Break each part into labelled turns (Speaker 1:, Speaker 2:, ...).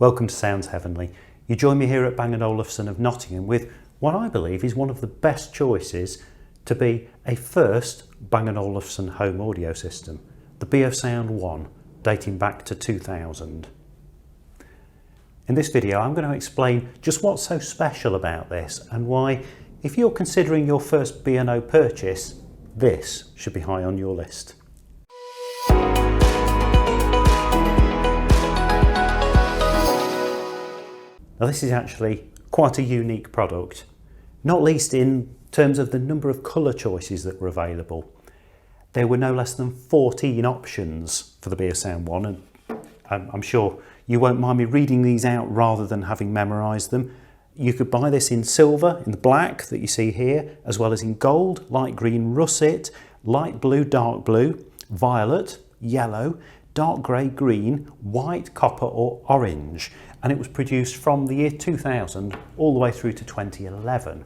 Speaker 1: Welcome to Sounds Heavenly. You join me here at Bang & Olufsen of Nottingham with what I believe is one of the best choices to be a first Bang & Olufsen home audio system, the Beosound 1, dating back to 2000. In this video I'm going to explain just what's so special about this and why, if you're considering your first B&O purchase, this should be high on your list. Now this is actually quite a unique product, not least in terms of the number of colour choices that were available. There were no less than 14 options for the Beosound 1, and I'm sure you won't mind me reading these out rather than having memorised them. You could buy this in silver, in the black that you see here, as well as in gold, light green, russet, light blue, dark blue, violet, yellow, dark grey, green, white, copper or orange. And it was produced from the year 2000 all the way through to 2011.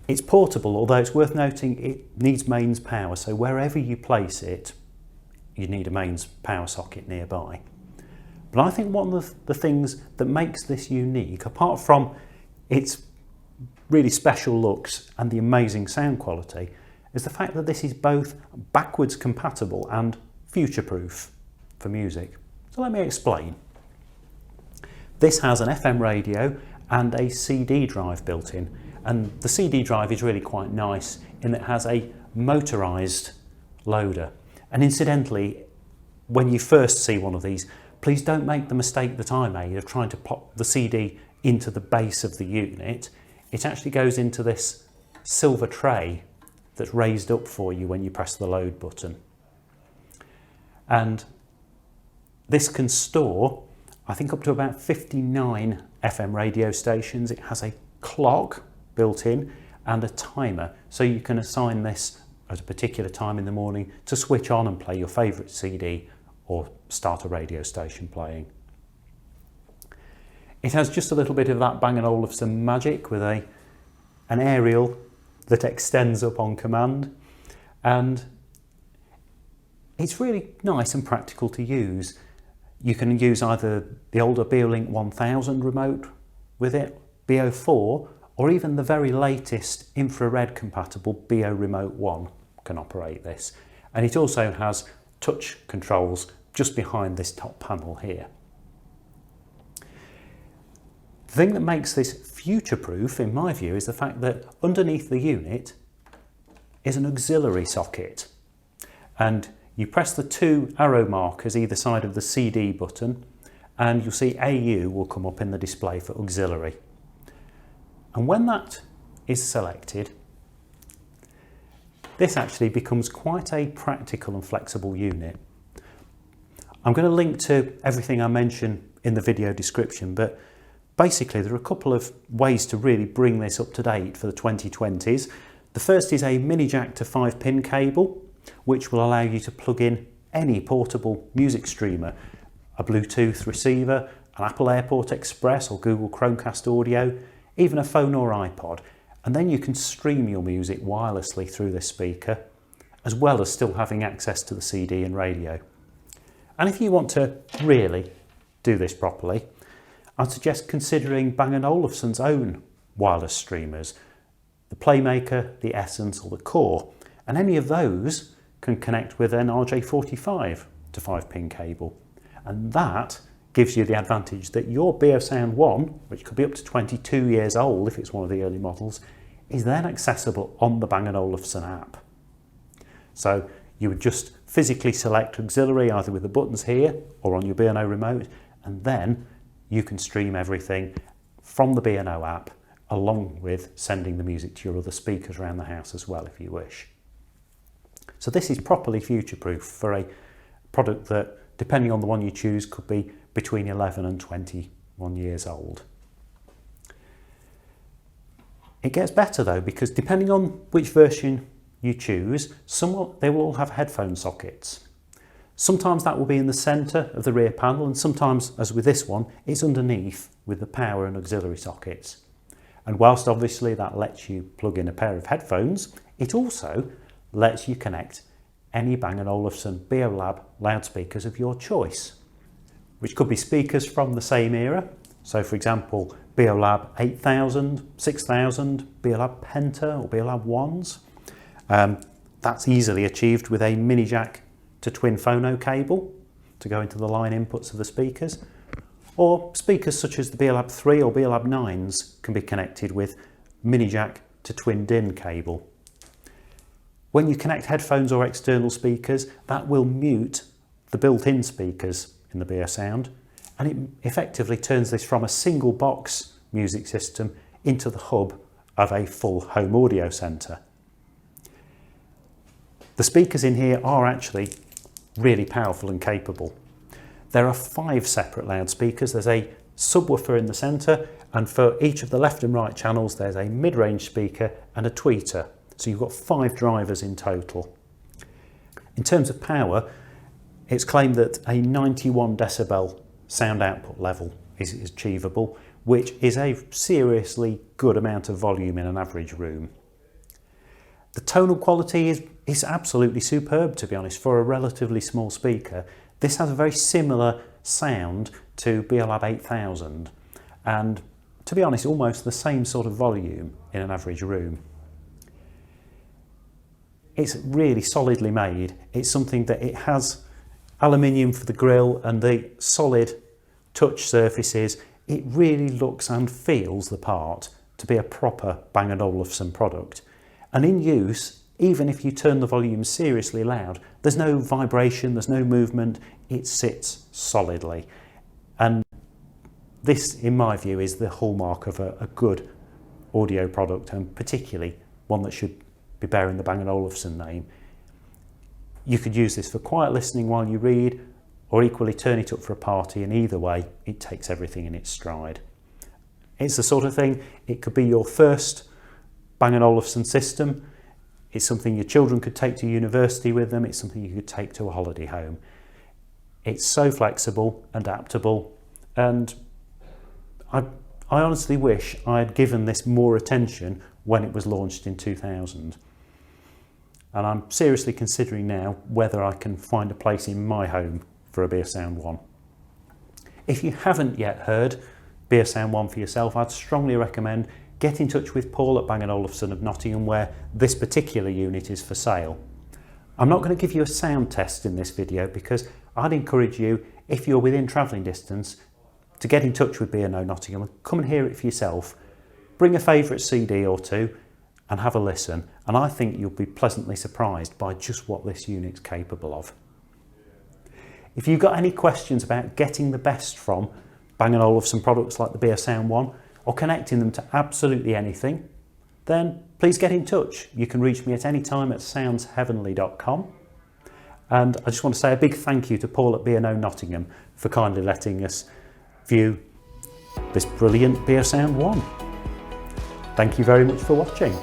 Speaker 1: It's portable, although it's worth noting it needs mains power, so wherever you place it, you need a mains power socket nearby. But I think one of the things that makes this unique, apart from its really special looks and the amazing sound quality, is the fact that this is both backwards compatible and future-proof for music. So let me explain. This has an FM radio and a CD drive built in, and the CD drive is really quite nice in that it has a motorised loader. And incidentally, when you first see one of these, please don't make the mistake that I made of trying to pop the CD into the base of the unit. It actually goes into this silver tray that's raised up for you when you press the load button. And this can store, I think, up to about 59 FM radio stations. It has a clock built in and a timer, so you can assign this at a particular time in the morning to switch on and play your favourite CD or start a radio station playing. It has just a little bit of that Bang & Olufsen magic with an aerial that extends up on command, and it's really nice and practical to use. You can use either the older Beolink 1000 remote with it, B&O4, or even the very latest infrared compatible B&O Remote 1 can operate this. And it also has touch controls just behind this top panel here. The thing that makes this future-proof, in my view, is the fact that underneath the unit is an auxiliary socket. And you press the two arrow markers either side of the CD button and you'll see AU will come up in the display for auxiliary. And when that is selected, this actually becomes quite a practical and flexible unit. I'm going to link to everything I mention in the video description, but basically there are a couple of ways to really bring this up to date for the 2020s. The first is a mini jack to 5-pin cable, which will allow you to plug in any portable music streamer, a Bluetooth receiver, an Apple Airport Express or Google Chromecast audio, even a phone or iPod, and then you can stream your music wirelessly through this speaker, as well as still having access to the CD and radio. And if you want to really do this properly, I'd suggest considering Bang & Olufsen's own wireless streamers, the Playmaker, the Essence or the Core, and any of those can connect with an RJ45 to 5-pin cable. And that gives you the advantage that your Beosound 1, which could be up to 22 years old if it's one of the early models, is then accessible on the Bang & Olufsen app. So you would just physically select auxiliary either with the buttons here or on your B&O remote, and then you can stream everything from the B&O app, along with sending the music to your other speakers around the house as well if you wish. So this is properly future-proof for a product that, depending on the one you choose, could be between 11 and 21 years old. It gets better though, because depending on which version you choose, they will all have headphone sockets. Sometimes that will be in the centre of the rear panel, and sometimes, as with this one, it's underneath with the power and auxiliary sockets. And whilst obviously that lets you plug in a pair of headphones, it also lets you connect any Bang & Olufsen Beolab loudspeakers of your choice. which could be speakers from the same era. So for example, Beolab 8000, 6000, Beolab Penta or Beolab Ones. That's easily achieved with a mini jack to twin phono cable to go into the line inputs of the speakers. Or speakers such as the Beolab 3 or Beolab 9s can be connected with mini jack to twin DIN cable. When you connect headphones or external speakers, that will mute the built-in speakers in the Beosound, and it effectively turns this from a single box music system into the hub of a full home audio centre. The speakers in here are actually really powerful and capable. There are 5 separate loudspeakers. There's a subwoofer in the centre, and for each of the left and right channels there's a mid-range speaker and a tweeter. So you've got 5 drivers in total. In terms of power, it's claimed that a 91 decibel sound output level is achievable, which is a seriously good amount of volume in an average room. The tonal quality is absolutely superb, to be honest, for a relatively small speaker. This has a very similar sound to Beolab 8000 and, to be honest, almost the same sort of volume in an average room. It's really solidly made. It's something that it has aluminium for the grille and the solid touch surfaces. It really looks and feels the part to be a proper Bang & Olufsen product. And in use, even if you turn the volume seriously loud, there's no vibration, there's no movement, it sits solidly. And this, in my view, is the hallmark of a good audio product, and particularly one that should be bearing the Bang & Olufsen name. You could use this for quiet listening while you read, or equally turn it up for a party, and either way, it takes everything in its stride. It's the sort of thing, it could be your first Bang & Olufsen system. It's something your children could take to university with them. It's something you could take to a holiday home. It's so flexible, adaptable, and I honestly wish I had given this more attention when it was launched in 2000. And I'm seriously considering now whether I can find a place in my home for a Beosound 1. If you haven't yet heard Beosound 1 for yourself, I'd strongly recommend get in touch with Paul at Bang & Olufsen of Nottingham, where this particular unit is for sale. I'm not going to give you a sound test in this video because I'd encourage you, if you're within travelling distance, to get in touch with B&O Nottingham and come and hear it for yourself. Bring a favourite CD or two and have a listen, and I think you'll be pleasantly surprised by just what this unit's capable of. If you've got any questions about getting the best from Bang & Olufsen products like the Beosound 1, or connecting them to absolutely anything, then please get in touch. You can reach me at any time at soundsheavenly.com. And I just want to say a big thank you to Paul at B&O Nottingham for kindly letting us view this brilliant Beosound 1. Thank you very much for watching.